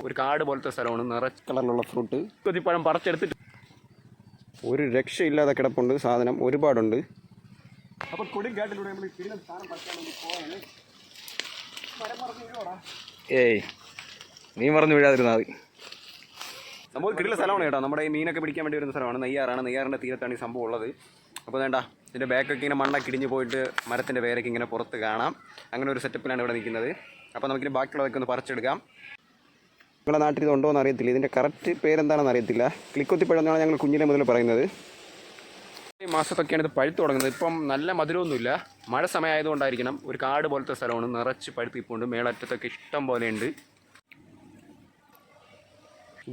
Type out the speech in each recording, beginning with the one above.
ഒരു കാട് പോലത്തെ സ്ഥലമാണ്, നിറച്ച് കളറിലുള്ള ഫ്രൂട്ട്. കൊതിപ്പഴം പറിച്ചെടുത്തിട്ട് ഒരു രക്ഷയില്ലാതെ കിടപ്പുണ്ട്, സാധനം ഒരുപാടുണ്ട്. അപ്പോൾ കൊടുങ്കാട്ടിലൂടെ നമ്മൾ കിടിലൻ സാധനം പറിക്കാൻ വേണ്ടി പോവാണ്. ഏയ് നീ മറന്നു വീഴാതിരുന്നാൽ മതി. സംഭവം കിടില സ്ഥലമാണ് കേട്ടോ. നമ്മുടെ ഈ മീനൊക്കെ പിടിക്കാൻ വേണ്ടി വരുന്ന സ്ഥലമാണ്. നെയ്യാറാണ്, നെയ്യാറിൻ്റെ തീരത്താണ് ഈ സംഭവം ഉള്ളത്. അപ്പോൾ വേണ്ട ഇതിൻ്റെ ബാക്കൊക്കെ ഇങ്ങനെ മണ്ണൊക്കെ ഇടിഞ്ഞ് പോയിട്ട് മരത്തിൻ്റെ വേരൊക്കെ ഇങ്ങനെ പുറത്ത് കാണാം. അങ്ങനെ ഒരു സെറ്റപ്പിലാണ് ഇവിടെ നിൽക്കുന്നത്. അപ്പോൾ നമുക്കിനി ബാക്കിയുള്ളതൊക്കെ ഒന്ന് പറിച്ചെടുക്കാം. നിങ്ങളുടെ നാട്ടിൽ ഇതുണ്ടോ എന്ന് അറിയത്തില്ല, ഇതിൻ്റെ കറക്റ്റ് പേരെന്താണെന്ന് അറിയത്തില്ല. ക്ലിക്കൊത്തിപ്പഴം എന്നാണ് ഞങ്ങൾ കുഞ്ഞിലെ മുതൽ പറയുന്നത്. ഈ മാസത്തൊക്കെയാണ് ഇത് പഴുത്ത് തുടങ്ങുന്നത്. ഇപ്പം നല്ല മധുരമൊന്നുമില്ല, മഴ സമയമായതുകൊണ്ടായിരിക്കണം. ഒരു കാട് പോലത്തെ സ്ഥലമാണ്, നിറച്ച് പഴുത്ത് ഇപ്പോണ്ട്. മേളറ്റത്തൊക്കെ ഇഷ്ടം പോലെയുണ്ട്.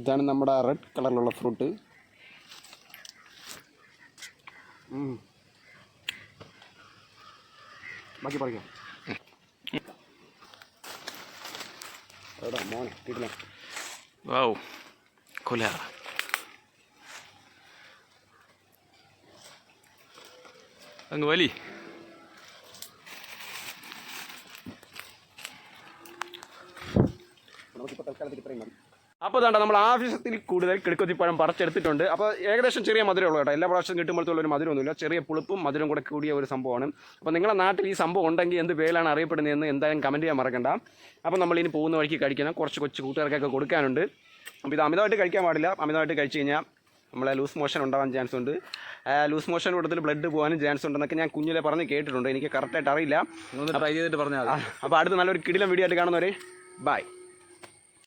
ഇതാണ് നമ്മുടെ റെഡ് കളറിലുള്ള ഫ്രൂട്ട്. ബാക്കി പറിക്കാം. എടാ മോനെ കിട്ടില്ല. വാവ് കൊല. അങ്ങ് വലി. നമുക്കിപ്പോൾ തൽക്കാലത്തേക്ക് ഇത്രയും മതി. അപ്പോൾ വേണ്ട നമ്മൾ ആവശ്യത്തിൽ കൂടുതൽ കിടക്കൊത്തിപ്പഴം പറിച്ചെടുത്തിട്ടുണ്ട്. അപ്പോൾ ഏകദേശം ചെറിയ മധുരമുള്ളൂ കേട്ടോ. എല്ലാ പ്രാവശ്യം കിട്ടുമ്പോഴത്തുള്ള ഒരു മധുരമൊന്നുമില്ല, ചെറിയ പുളിപ്പും മധുരം കൂടെ കൂടിയ ഒരു സംഭവമാണ്. അപ്പോൾ നിങ്ങളുടെ നാട്ടിൽ ഈ സംഭവം ഉണ്ടെങ്കിൽ എന്ത് പേരിലാണ് അറിയപ്പെടുന്നതെന്ന് എന്തായാലും കമൻറ്റ് ചെയ്യാൻ മറക്കണ്ട. അപ്പോൾ നമ്മളിനി പോകുന്ന വഴിക്ക് കഴിക്കണം. കുറച്ച് കൊച്ചു കൂട്ടുകാർക്കൊക്കെ കൊടുക്കാനുണ്ട്. അപ്പോൾ ഇത് അമിതമായിട്ട് കഴിക്കാൻ പാടില്ല. അമിതമായിട്ട് കഴിച്ച് കഴിഞ്ഞാൽ നമ്മളെ ലൂസ് മോഷൻ ഉണ്ടാകാൻ ചാൻസ് ഉണ്ട്. ലൂസ് മോഷൻ കൂട്ടത്തിൽ ബ്ലഡ് പോകാനും ചാൻസ് ഉണ്ടെന്നൊക്കെ ഞാൻ കുഞ്ഞിലെ പറഞ്ഞ് കേട്ടിട്ടുണ്ട്. എനിക്ക് കറക്റ്റായിട്ട് അറിയില്ല. ട്രൈ ചെയ്തിട്ട് പറഞ്ഞാൽ. അപ്പോൾ അടുത്ത് നല്ലൊരു കിടിലം വീഡിയോ ആയിട്ട് കാണുന്നവരെ ബൈ.